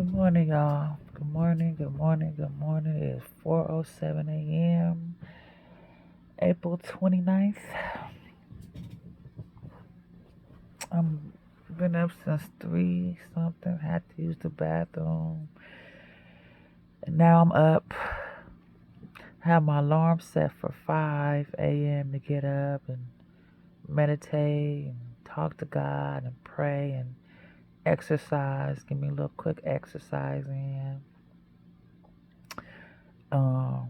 Good morning, y'all. Good morning, good morning, good morning. It is 4:07 a.m., April 29th. I'm been up since 3 something, had to use the bathroom. And now I'm up. Have my alarm set for 5 a.m. to get up and meditate and talk to God and pray and exercise. Give me a little quick exercise in. Um,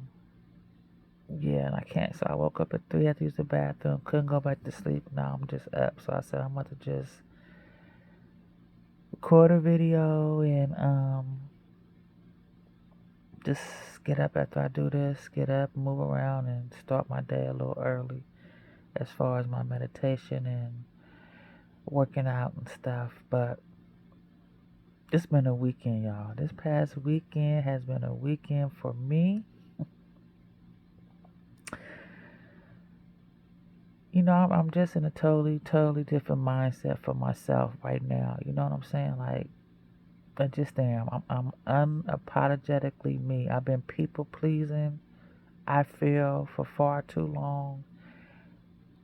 Yeah, and I can't. So I woke up at 3, had to use the bathroom, couldn't go back to sleep. Now I'm just up. So I said I'm about to just record a video and just get up after I do this, get up, move around and start my day a little early as far as my meditation and working out and stuff. But it's been a weekend, y'all. This past weekend has been a weekend for me. I'm just in a totally different mindset for myself right now. You know what I'm saying? Like, I just am. I'm unapologetically me. I've been people pleasing, I feel, for far too long.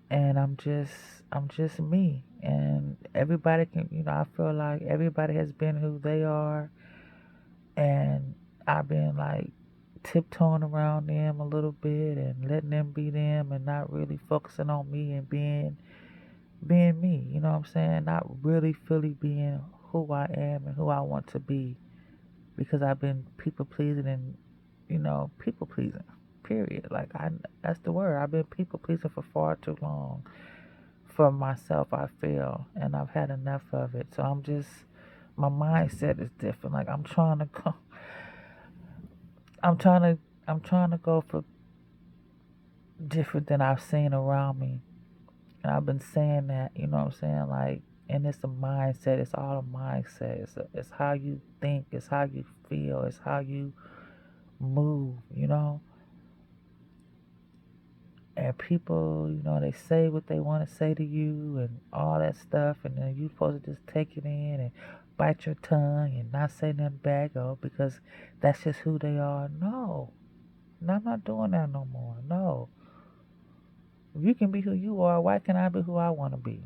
And I'm just me. And everybody can, I feel like everybody has been who they are. And I've been like tiptoeing around them a little bit and letting them be them and not really focusing on me and being me, you know what I'm saying? Not really fully being who I am and who I want to be because I've been people pleasing and people pleasing. Period. Like that's the word. I've been people pleasing for far too long for myself. I feel, and I've had enough of it. So my mindset is different. Like I'm trying to go. I'm trying to. I'm trying to go for different than I've seen around me. And I've been saying that, you know what I'm saying? Like, and it's a mindset. It's all a mindset. It's how you think. It's how you feel. It's how you move, And people, they say what they want to say to you and all that stuff. And then you're supposed to just take it in and bite your tongue and not say nothing back because that's just who they are. No, I'm not doing that no more. No. If you can be who you are, why can't I be who I want to be?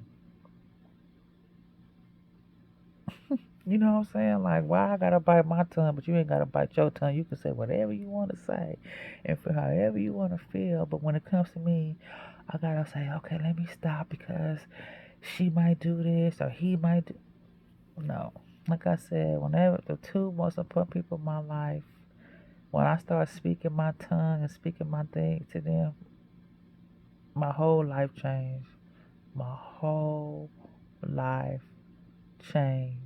You know what I'm saying? Like, why I gotta bite my tongue, but you ain't gotta bite your tongue? You can say whatever you want to say and feel however you want to feel. But when it comes to me, I gotta say, okay, let me stop because she might do this or he might do. No. Like I said, whenever the two most important people in my life, when I start speaking my tongue and speaking my thing to them, my whole life changed. My whole life changed.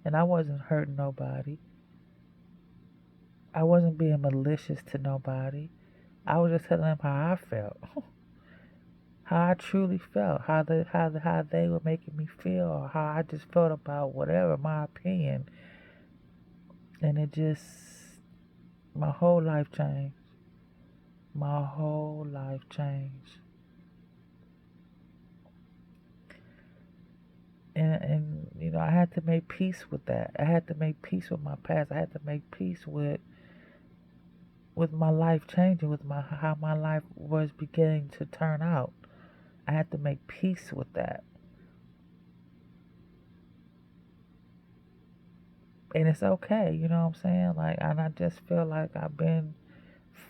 And I wasn't hurting nobody. I wasn't being malicious to nobody. I was just telling them how I felt, how I truly felt, how they were making me feel, or how I just felt about whatever my opinion, and it just my whole life changed. My whole life changed, and I had to make peace with that. I had to make peace with my past. I had to make peace with my life changing, with my how my life was beginning to turn out. I had to make peace with that. And it's okay, you know what I'm saying? Like, and I just feel like I've been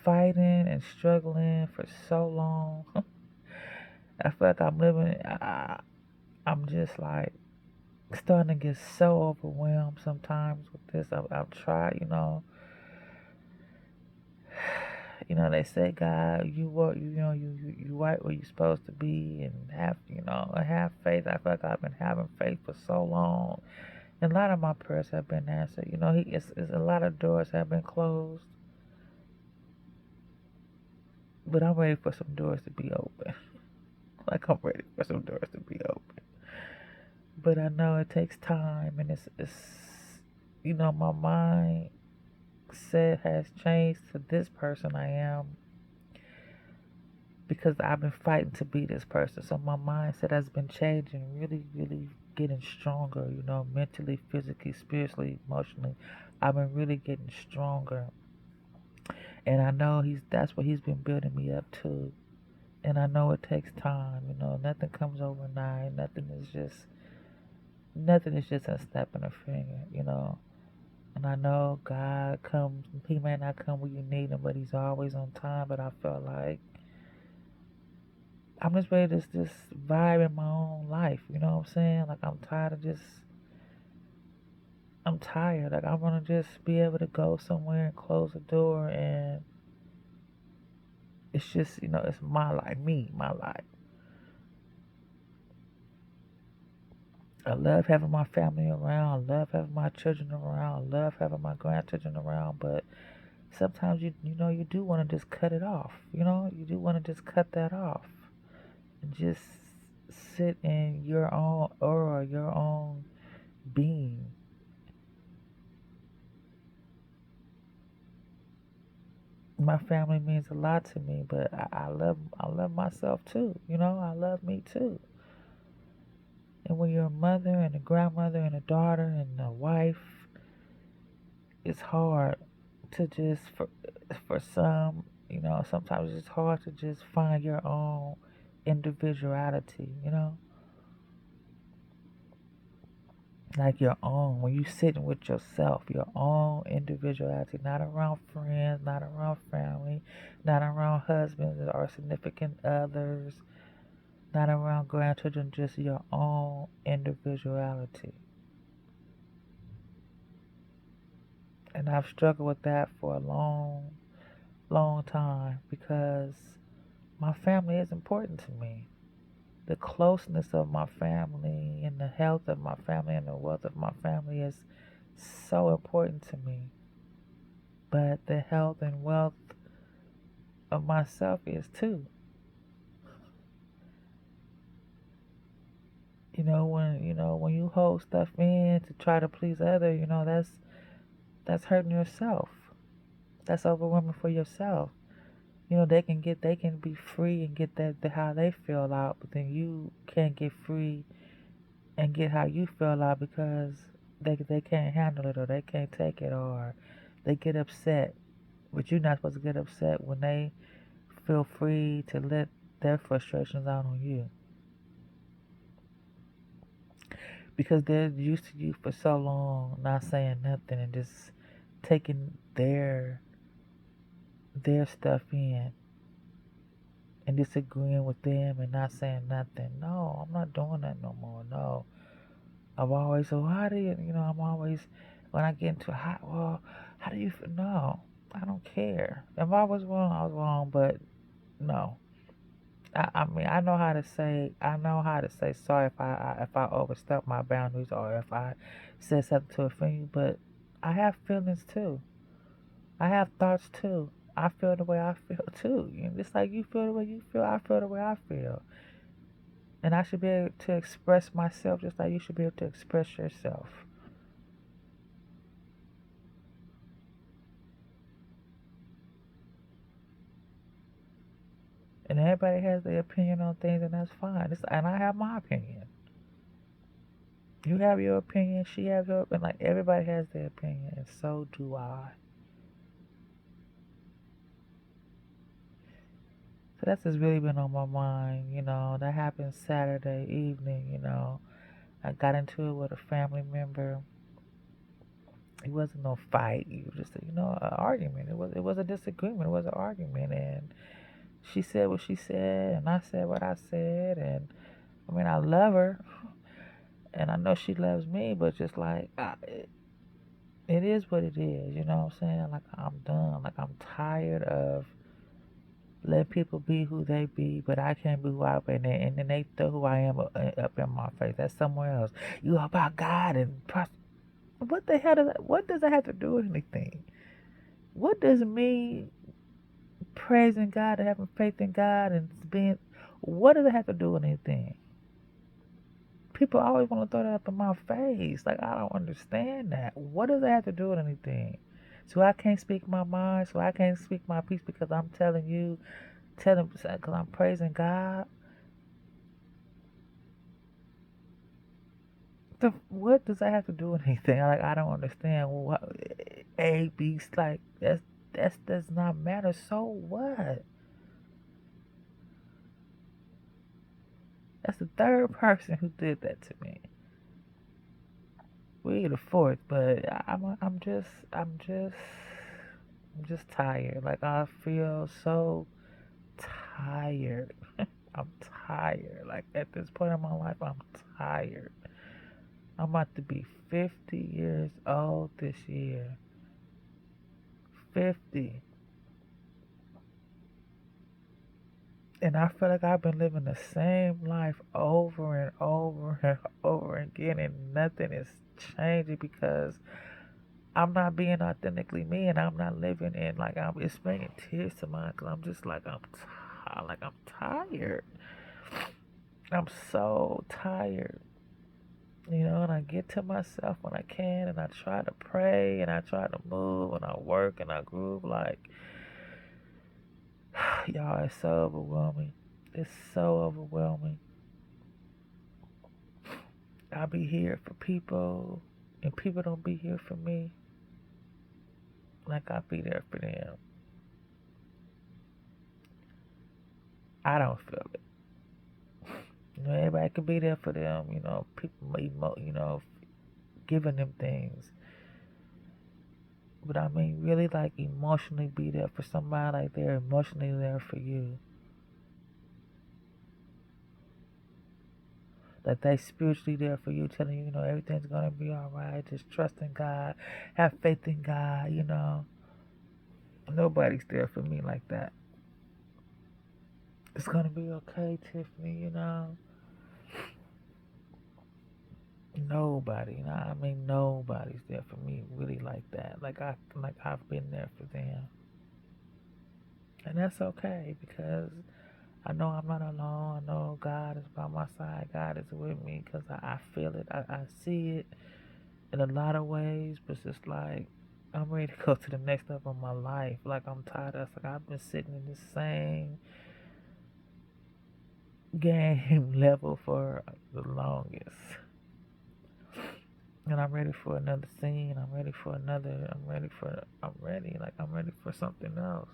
fighting and struggling for so long. I feel like I'm living, I'm just like starting to get so overwhelmed sometimes with this. I've tried, they say, God, you work, you right where you're supposed to be and have faith. I feel like I've been having faith for so long. And a lot of my prayers have been answered. It's a lot of doors have been closed. But I'm ready for some doors to be open. Like I'm ready for some doors to be open. But I know it takes time and it's my mindset has changed to this person I am because I've been fighting to be this person. So my mindset has been changing really, really getting stronger, mentally, physically, spiritually, emotionally. I've been really getting stronger. And I know that's what he's been building me up to. And I know it takes time, nothing comes overnight. Nothing is just a step in a finger. And I know God comes, he may not come when you need him, but he's always on time. But I felt like I'm just ready to just vibe in my own life. You know what I'm saying? Like I'm tired. Like I want to just be able to go somewhere and close the door, and it's just, it's my life, my life. I love having my family around. I love having my children around. I love having my grandchildren around. But sometimes you do want to just cut it off. You do want to just cut that off and just sit in your own aura, your own being. My family means a lot to me, but I love myself too. I love me too. And when you're a mother and a grandmother and a daughter and a wife, it's hard to just for some, sometimes it's hard to just find your own individuality. Like your own, when you sitting with yourself, your own individuality, not around friends, not around family, not around husbands or significant others, not around grandchildren, just your own individuality. And I've struggled with that for a long, long time because my family is important to me. The closeness of my family and the health of my family and the wealth of my family is so important to me. But the health and wealth of myself is too. When you hold stuff in to try to please others, that's hurting yourself. That's overwhelming for yourself. They can be free and get how they feel out, but then you can't get free and get how you feel out because they can't handle it or they can't take it or they get upset. But you're not supposed to get upset when they feel free to let their frustrations out on you because they're used to you for so long, not saying nothing and just taking their stuff in and disagreeing with them and not saying nothing. No, I'm not doing that no more. No, I've always so how do I'm always when I get into a hot well, how do you feel? No, I don't care. If I was wrong, I was wrong, but no. I mean, I know how to say sorry if I overstep my boundaries or if I said something to offend you, but I have feelings too. I have thoughts too. I feel the way I feel too. Just like you feel the way you feel, I feel the way I feel. And I should be able to express myself just like you should be able to express yourself. And everybody has their opinion on things, and that's fine. And I have my opinion. You have your opinion, she has her opinion. Like everybody has their opinion, and so do I. So that's just really been on my mind. That happened Saturday evening. I got into it with a family member. It wasn't no fight. It was just an argument. It was a disagreement. It was an argument, and she said what she said, and I said what I said, and I mean I love her, and I know she loves me, but just like it is what it is. You know what I'm saying? Like I'm done. Like I'm tired of let people be who they be, but I can't be who I am. And then they throw who I am up in my face. That's somewhere else. You are about God and what the hell what does that have to do with anything? What does me praising God and having faith in God and being, what does it have to do with anything? People always want to throw that up in my face. Like, I don't understand that. What does that have to do with anything? So I can't speak my mind, so I can't speak my peace because I'm because I'm praising God. What does that have to do with anything? Like, I don't understand what A, B, like, that's does not matter. So what? That's the third person who did that to me. We the fourth, but I'm just tired. Like, I feel so tired. I'm tired. Like, at this point in my life, I'm tired. I'm about to be 50 years old this year. 50. And I feel like I've been living the same life over and over and over again, and nothing is changing because I'm not being authentically me, and I'm not living in like it's bringing tears to my eyes. Cause I'm just like I'm tired. I'm so tired. And I get to myself when I can, and I try to pray, and I try to move, and I work, and I groove. Like, y'all, it's so overwhelming. It's so overwhelming. I'll be here for people, and people don't be here for me. Like, I'll be there for them. I don't feel it. Everybody can be there for them. People, giving them things. But I mean, really, like, emotionally be there for somebody, like they're emotionally there for you. That they spiritually there for you, telling you, everything's gonna be all right. Just trust in God, have faith in God. Nobody's there for me like that. It's gonna be okay, Tiffany. Nobody. I mean, nobody's there for me really like that. I've been there for them, and that's okay because I know I'm not alone. I know God is by my side. God is with me because I feel it. I see it in a lot of ways, but it's just like I'm ready to go to the next level of my life. Like, I'm tired of like I've been sitting in the same game level for the longest. And I'm ready for another scene. I'm ready for another. I'm ready. Like, I'm ready for something else.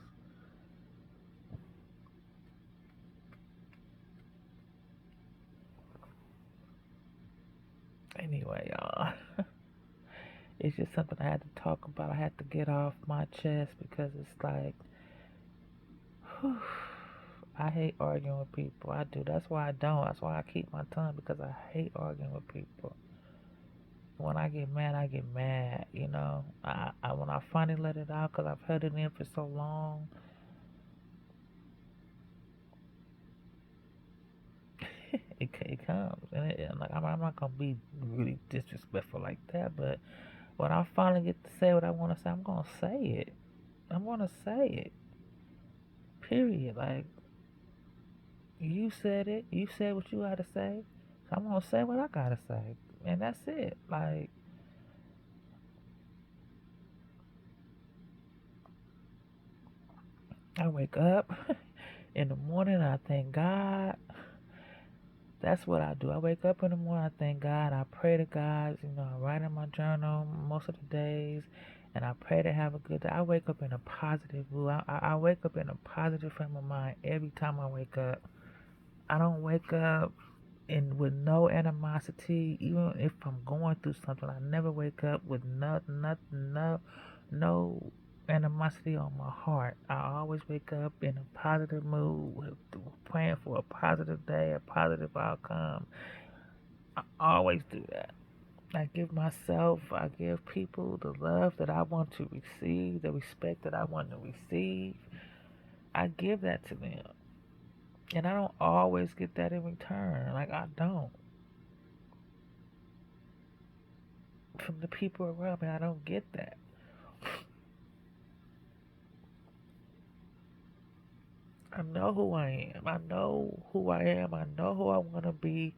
Anyway, y'all. It's just something I had to talk about. I had to get off my chest because it's like, whew, I hate arguing with people. I do. That's why I don't. That's why I keep my tongue because I hate arguing with people. When I get mad, I get mad. When I finally let it out because I've held it in for so long, it comes. And like, I'm not going to be really disrespectful like that, but when I finally get to say what I want to say, I'm going to say it. I'm going to say it. Period. Like, you said it. You said what you got to say. So I'm going to say what I got to say. And that's it. Like, I wake up in the morning, I thank God. That's what I do. I wake up in the morning, I thank God. I pray to God. I write in my journal most of the days, and I pray to have a good day. I wake up in a positive mood. I wake up in a positive frame of mind every time I wake up. I don't wake up with no animosity, even if I'm going through something. I never wake up with no animosity on my heart. I always wake up in a positive mood, praying for a positive day, a positive outcome. I always do that. I give people the love that I want to receive, the respect that I want to receive. I give that to them. And I don't always get that in return. Like, I don't. From the people around me, I don't get that. I know who I am. I know who I am. I know who I want to be.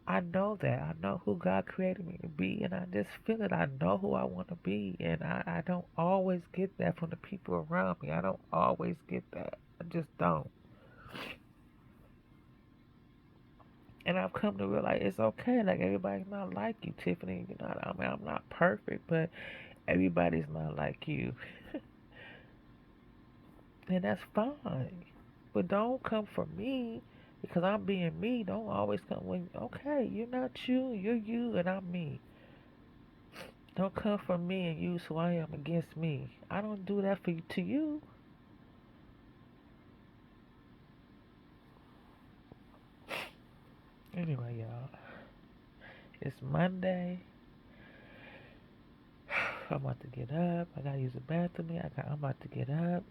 I know that. I know who God created me to be. And I just feel it. I know who I want to be. And I don't always get that from the people around me. I don't always get that. I just don't. And I've come to realize it's okay. Like everybody's not like you, Tiffany. You know, I mean, I'm not perfect, but everybody's not like you, and that's fine. But don't come for me because I'm being me. Don't always come when okay, you're not you, you're you, and I'm me. Don't come for me and use who I am against me. I don't do that for you to you. Anyway, y'all, it's Monday. I'm about to get up. I gotta use the bathroom. I'm about to get up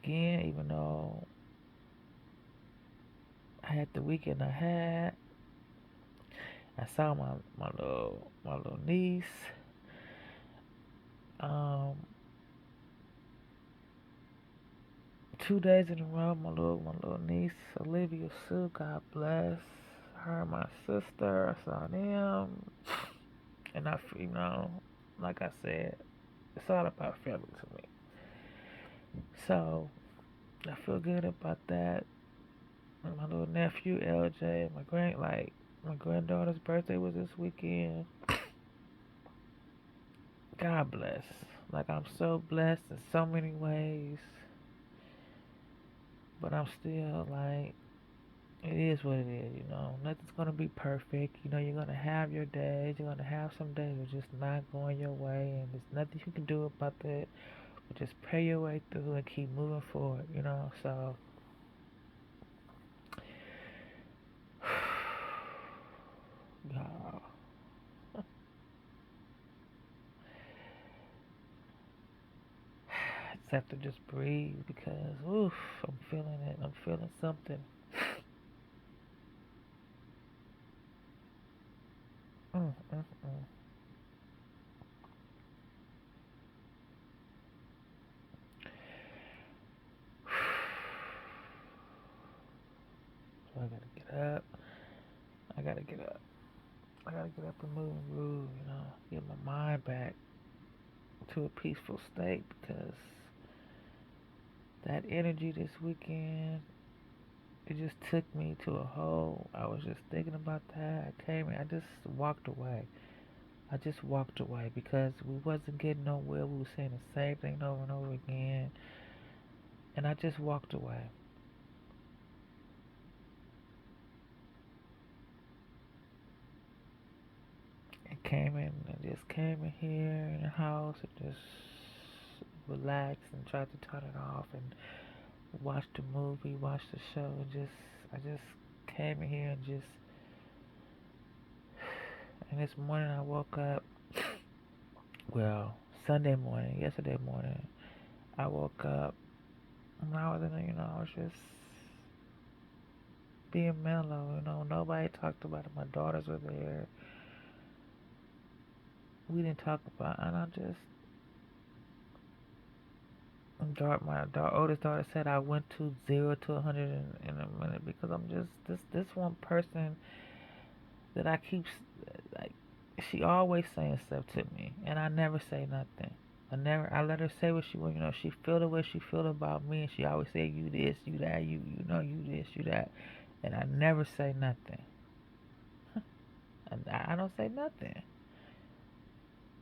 again, even though I had the weekend I had. I saw my little niece. Um, 2 days in a row. My little niece Olivia Sue. God bless her and my sister. I saw them, and like I said, it's all about family to me. So I feel good about that. And my little nephew LJ, my granddaughter's birthday was this weekend. God bless. Like I'm so blessed in so many ways, but I'm still like it is what it is. Nothing's gonna be perfect. You're gonna have your days. You're gonna have some days that are just not going your way, and there's nothing you can do about that. But just pray your way through and keep moving forward. So God. I just have to just breathe because, oof, I'm feeling it. I'm feeling something. Mm, mm, mm. So I gotta get up. I gotta get up. I gotta get up and move and groove, get my mind back to a peaceful state because that energy this weekend, it just took me to a whole. I was just thinking about that. I came in, I just walked away. I just walked away because we wasn't getting nowhere. We were saying the same thing over and over again. And I just walked away. And came in and just came in here in the house and just relaxed and tried to turn it off and watch the movie, watch the show, and I just came in here and just. And this morning I woke up. Well, Sunday morning, yesterday morning, I woke up and I was I was just being mellow. Nobody talked about it. My daughters were there. We didn't talk about, it, and I just. My oldest daughter said I went to 0 to 100 in a minute because I'm just this one person that I keep like. She always saying stuff to me, and I never say nothing. I let her say what she want. She feel the way she feel about me, and she always say you this, you that, you this, you that, and I never say nothing. And I don't say nothing.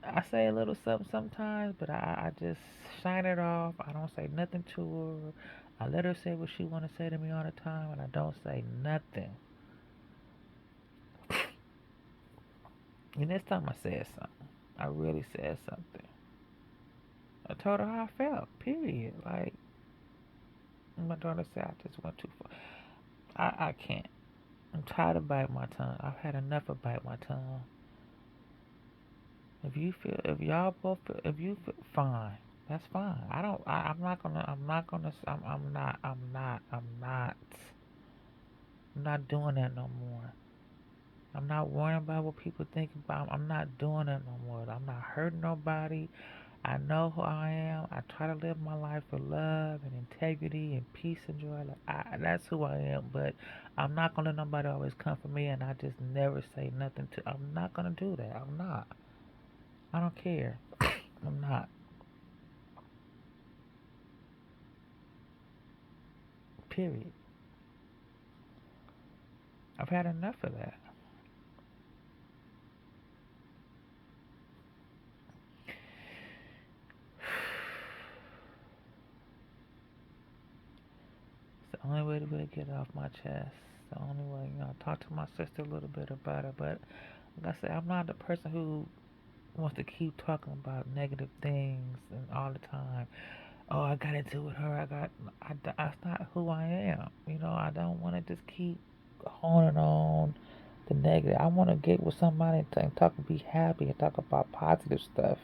I say a little something sometimes, but I just shine it off. I don't say nothing to her. I let her say what she want to say to me all the time, and I don't say nothing. And this time I said something. I really said something. I told her how I felt. Period. Like my daughter said, I just went too far. I can't. I'm tired of biting my tongue. I've had enough of biting my tongue. If y'all both feel, if you feel, fine. That's fine. I don't. I'm not gonna. I'm not doing that no more. I'm not worrying about what people think about. I'm not doing that no more. I'm not hurting nobody. I know who I am. I try to live my life with love and integrity and peace and joy. That's who I am. But I'm not gonna let nobody always come for me, and I just never say nothing to. I'm not gonna do that. I'm not. I don't care. I'm not. Period. I've had enough of that. It's the only way to really get it off my chest. The only way, I talk to my sister a little bit about it, but like I said, I'm not the person who wants to keep talking about negative things and all the time. Oh, I got into it with her. That's not who I am. I don't want to just keep honing on the negative. I want to get with somebody and talk and be happy and talk about positive stuff.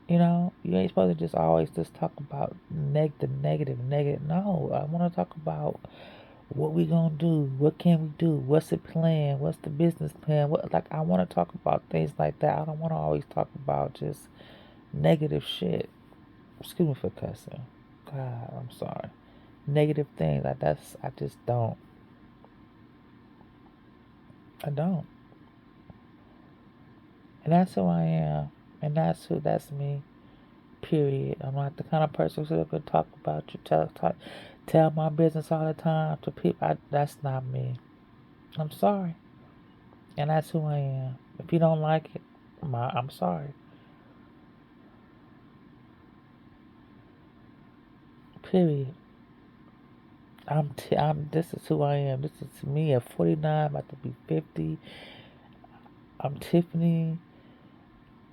You ain't supposed to just always just talk about the negative, negative. No, I want to talk about what we gonna do, what can we do, what's the plan, what's the business plan. What like I want to talk about things like that. I don't want to always talk about just negative shit. Excuse me for cussing. God, I'm sorry. Negative things like I just don't. I don't. And that's who I am. And that's me. Period. I'm not the kind of person who's gonna talk about you, tell my business all the time to people. That's not me. I'm sorry, and that's who I am. If you don't like it, I'm sorry. Period. I'm. This is who I am. This is me at 49, about to be 50. I'm Tiffany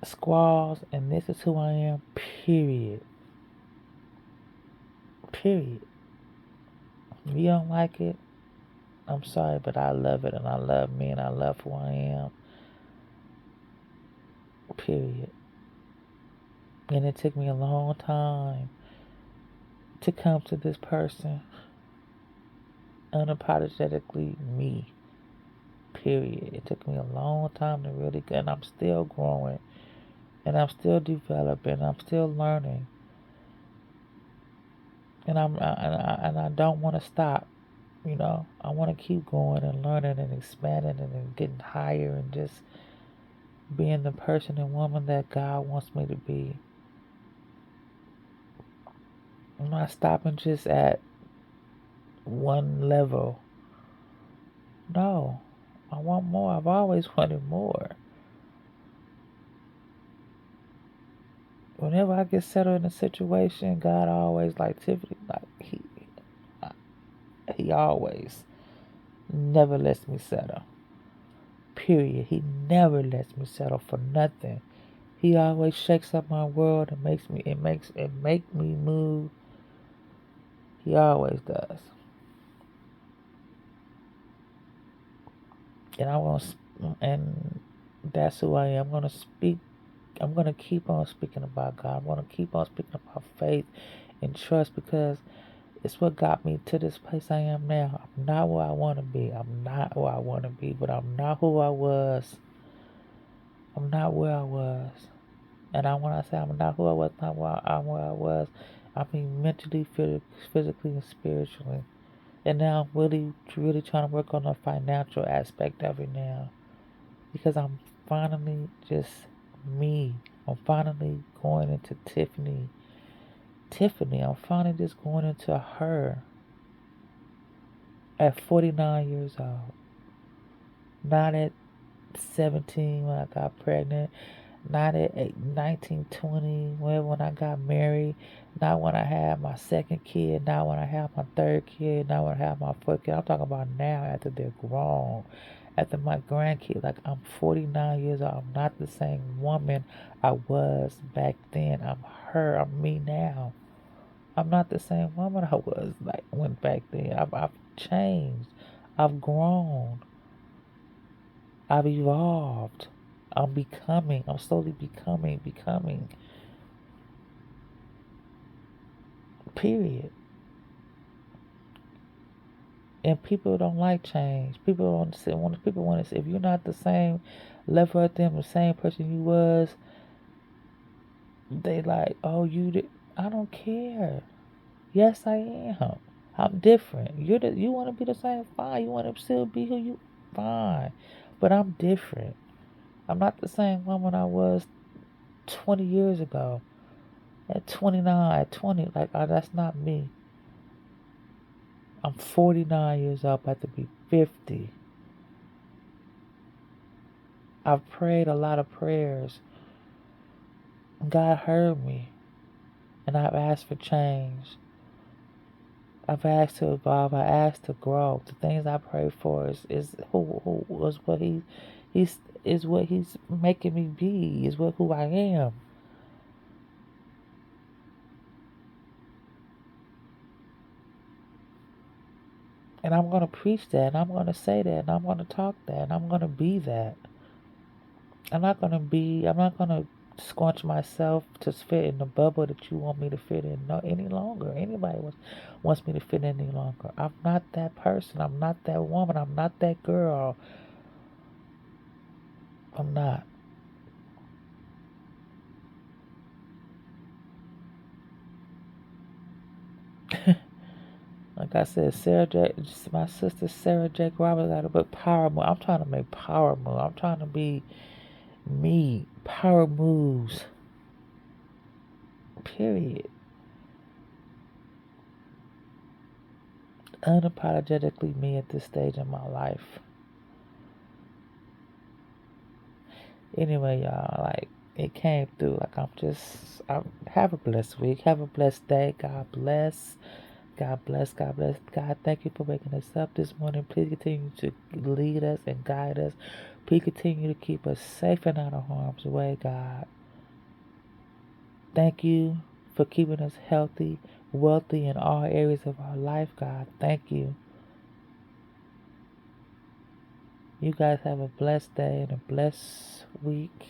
Squalls, and this is who I am. Period. Period. If you don't like it, I'm sorry, but I love it, and I love me, and I love who I am. Period. And it took me a long time to come to this person, unapologetically me. Period. It took me a long time to really get, and I'm still growing, and I'm still developing, I'm still learning, and I don't want to stop. I want to keep going and learning and expanding and getting higher and just being the person and woman that God wants me to be. I'm not stopping just at one level. No, I want more. I've always wanted more. Whenever I get settled in a situation, God always like Tiffany, like he always never lets me settle. Period. He never lets me settle for nothing. He always shakes up my world and make me move. He always does. And and that's who I am. I'm gonna keep on speaking about God. I'm gonna keep on speaking about faith and trust because it's what got me to this place I am now. I'm not where I want to be. I'm not where I want to be, but I'm not who I was. I'm not where I was. And when I say I'm not who I was, not where I was, I mean mentally, physically, and spiritually. And now I'm really, really trying to work on the financial aspect of it now. Because I'm finally just me. I'm finally going into Tiffany. I'm finally just going into her at 49 years old. Not at 17 when I got pregnant. Not at 19, 20 when I got married. Not when I had my second kid. Not when I had my third kid. Not when I had my fourth kid. I'm talking about now after they're grown. After my grandkids. Like I'm 49 years old. I'm not the same woman I was back then. I'm her. I'm me now. I'm not the same woman I was like when back then. I've changed. I've grown. I've evolved. I'm becoming. I'm slowly becoming. Period. And people don't like change. People don't say when people want to say if you're not the same level at them, the same person you was, they like, oh you did. I don't care. Yes, I am. I'm different. You want to be the same, fine. You want to still be who you, fine. But I'm different. I'm not the same woman I was 20 years ago. At 29, at 20, like that's not me. I'm 49 years old, about to be 50. I've prayed a lot of prayers. God heard me, and I've asked for change. I've asked to evolve. I asked to grow. The things I pray for is who was what he's is what he's making me be. Is what who I am. And I'm gonna preach that, and I'm gonna say that, and I'm gonna talk that, and I'm gonna be that. I'm not gonna squanch myself to fit in the bubble that you want me to fit in no any longer. Anybody wants me to fit in any longer. I'm not that person. I'm not that woman. I'm not that girl. I'm not. Like I said, my sister Sarah Jake Roberts got a book, Power Move. I'm trying to make power move. I'm trying to be me. Power moves. Period. Unapologetically me at this stage in my life. Anyway, y'all, like it came through. Like have a blessed week. Have a blessed day. God bless. God bless. God bless. God, thank you for waking us up this morning. Please continue to lead us and guide us. Please continue to keep us safe and out of harm's way, God. Thank you for keeping us healthy, wealthy in all areas of our life, God. Thank you. You guys have a blessed day and a blessed week.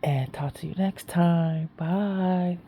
And talk to you next time. Bye.